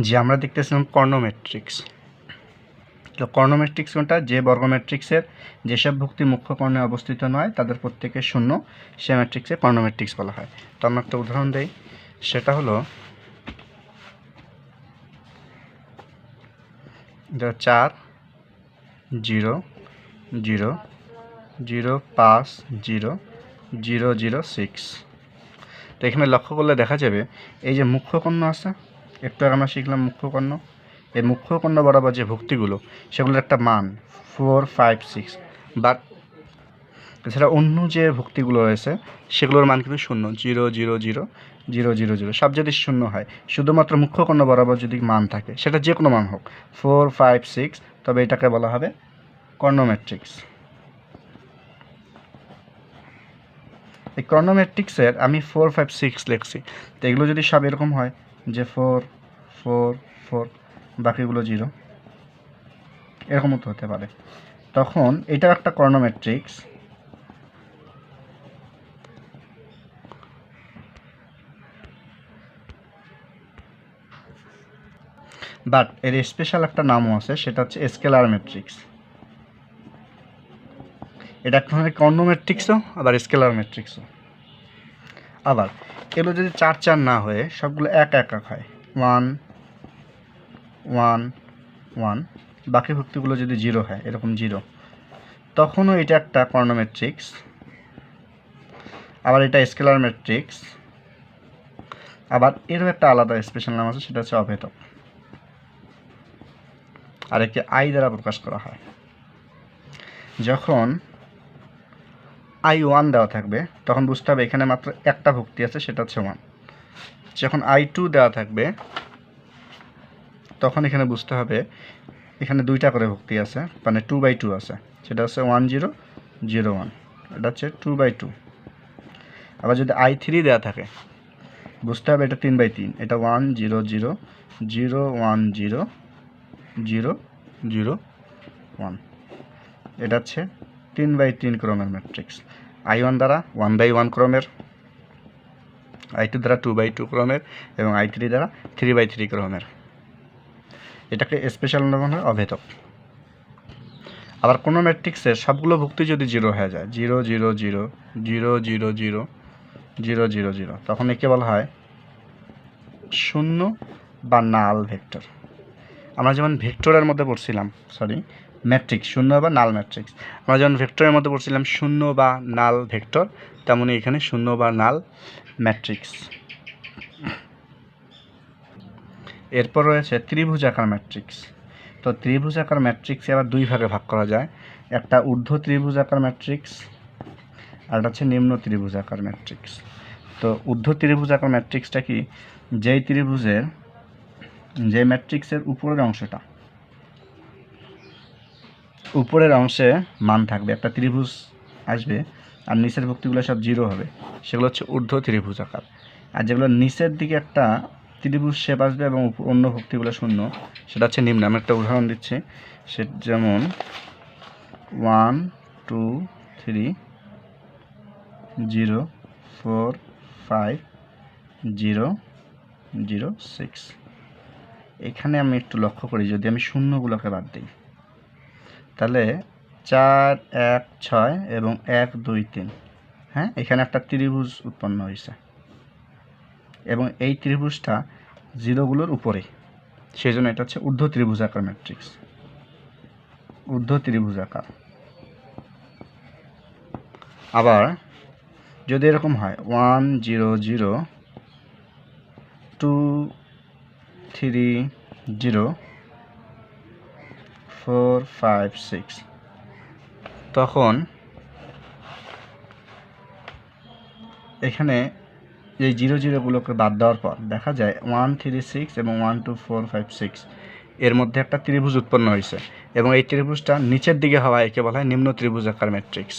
যে আমরা দেখতেছিলাম কর্ণ ম্যাট্রিক্স। তো কর্ণ ম্যাট্রিক্স কোনটা? যে বর্গ ম্যাট্রিক্সের যেসব ভুক্তি মুখ্য কর্ণে অবস্থিত নয় তাদের প্রত্যেকের শূন্য, সে ম্যাট্রিক্সে কর্ণ ম্যাট্রিক্স বলা হয়। তো আমরা একটা উদাহরণ দেই, সেটা হলো 4 0 0 0 5 0 0 0 6। তো এখানে লক্ষ্য করলে দেখা যাবে এই যে মুখ্য কর্ণ আছে, একটু আগে আমরা শিখলাম মুখ্য কর্ণ, এই মুখ্য কর্ণ বরাবর যে ভুক্তিগুলো সেগুলোর একটা মান 4 5 6, বাট এছাড়া অন্য যে ভুক্তিগুলো রয়েছে সেগুলোর মান কিন্তু 0 0 0 0 0 0 0, সব যদি 0 হয়, শুধুমাত্র মুখ্য কর্ণ বরাবর যদি মান থাকে, সেটা যে কোনো মান হোক 4 5 6, তবে এটাকে বলা হবে কর্ণ ম্যাট্রিক্স। এই কর্ণ ম্যাট্রিক্সের আমি 4 5 6 লিখছি, তো এগুলো যদি সব এরকম হয় যে 4 4 4, বাকিগুলো 0, এরকম তো হতে পারে, তখন এটাও একটা কর্ণ ম্যাট্রিক্স। বাট এর স্পেশাল একটা নামও আছে, সেটা হচ্ছে স্কেলার ম্যাট্রিক্স। এটা এক ধরনের কর্ণ ম্যাট্রিক্সও, আবার স্কেলার ম্যাট্রিক্সও। আবার এগুলো যদি 4 4 না হয়ে সবগুলো 1 1 1 হয়, 1 1 1, বাকি ভুক্তিগুলো যদি 0 হয়, এরকম 0, তখনও এটা একটা কর্ণ ম্যাট্রিক্স। আবার এটা স্কেলার ম্যাট্রিক্স। আবার এরও একটা আলাদা স্পেশাল নাম আছে, সেটা হচ্ছে অভেদক, আর একে আই দ্বারা প্রকাশ করা হয়। যখন I1 দেওয়া থাকবে তখন বুঝতে হবে এখানে মাত্র একটা ভুক্তি আছে, সেটা হচ্ছে 1। যখন I2 দেওয়া থাকবে তখন এখানে বুঝতে হবে এখানে 2টা করে ভুক্তি আছে, মানে 2/2 আছে, সেটা হচ্ছে 1 0 0 1, এটা হচ্ছে 2/2। আবার যদি I3 দেওয়া থাকে বুঝতে হবে এটা 3/3, এটা 1 0 0 0 1 0 0 0 1, এটা হচ্ছে 3/3 ক্রমের ম্যাট্রিক্স। I1 দ্বারা 1/1 ক্রমের, I2 দ্বারা 2/2 ক্রমের, এবং I3 দ্বারা 3/3 ক্রমের। এটাকে স্পেশাল নাম হয় অভেদক। আবার কোনো ম্যাট্রিক্সের সবগুলো ভুক্তি যদি 0 হয়ে যায়, 0 0 0 0 0 0 0 0 0, তখন একে বলা হয় শূন্য বা নাল ভেক্টর। আমরা যেমন ভেক্টরের মধ্যে পড়ছিলাম, ম্যাট্রিক্স শূন্য বা নাল ম্যাট্রিক্স, আমরা যেমন ভেক্টরের মধ্যে পড়ছিলাম শূন্য বা নাল ভেক্টর, তেমনই এখানে শূন্য বা নাল ম্যাট্রিক্স। এরপর রয়েছে ত্রিভুজাকার ম্যাট্রিক্স। তো ত্রিভুজাকার ম্যাট্রিক্সে আবার দুই ভাগে ভাগ করা যায়, একটা ঊর্ধ্ব ত্রিভুজাকার ম্যাট্রিক্স আর একটা হচ্ছে নিম্ন ত্রিভুজাকার ম্যাট্রিক্স। তো ঊর্ধ্ব ত্রিভুজাকার ম্যাট্রিক্সটা কি? যেই ত্রিভুজের যে ম্যাট্রিক্সের উপরের অংশে মান থাকবে, একটা ত্রিভুজ আসবে আর নিচের ভুক্তিগুলো সব 0 হবে, সেগুলো হচ্ছে ঊর্ধ্ব ত্রিভুজাকার। আর যেগুলো নিচের দিকে একটা ত্রিভুজ শেপ আসবে এবং অন্য ভুক্তিগুলো শূন্য, সেটা হচ্ছে নিম্ন। আমি একটা উদাহরণ দিচ্ছি, সে যেমন 1 2 3 0 4 5 0 0 6। এখানে আমি একটু লক্ষ্য করি, যদি আমি শূন্যগুলোকে বাদ দিই তাহলে 4 1 6 এবং 1 2 3, হ্যাঁ, এখানে একটা ত্রিভুজ উৎপন্ন হয়েছে এবং এই ত্রিভুজটা জিরোগুলোর উপরে, সেই জন্য এটা হচ্ছে ঊর্ধ্ব ত্রিভুজাকার ম্যাট্রিক্স, ঊর্ধ্ব ত্রিভুজাকার। আবার যদি এরকম হয় 1 0 0 2 3 0 4 5 6, তখন এখানে এই 0 0গুলোকে বাদ দেওয়ার পর দেখা যায় 1 3 6 এবং 1 2 4 5 6 এর মধ্যে একটা ত্রিভুজ উৎপন্ন হয়েছে, এবং এই ত্রিভুজটা নিচের দিকে হওয়ায় একে বলা হয় নিম্ন ত্রিভুজাকার ম্যাট্রিক্স।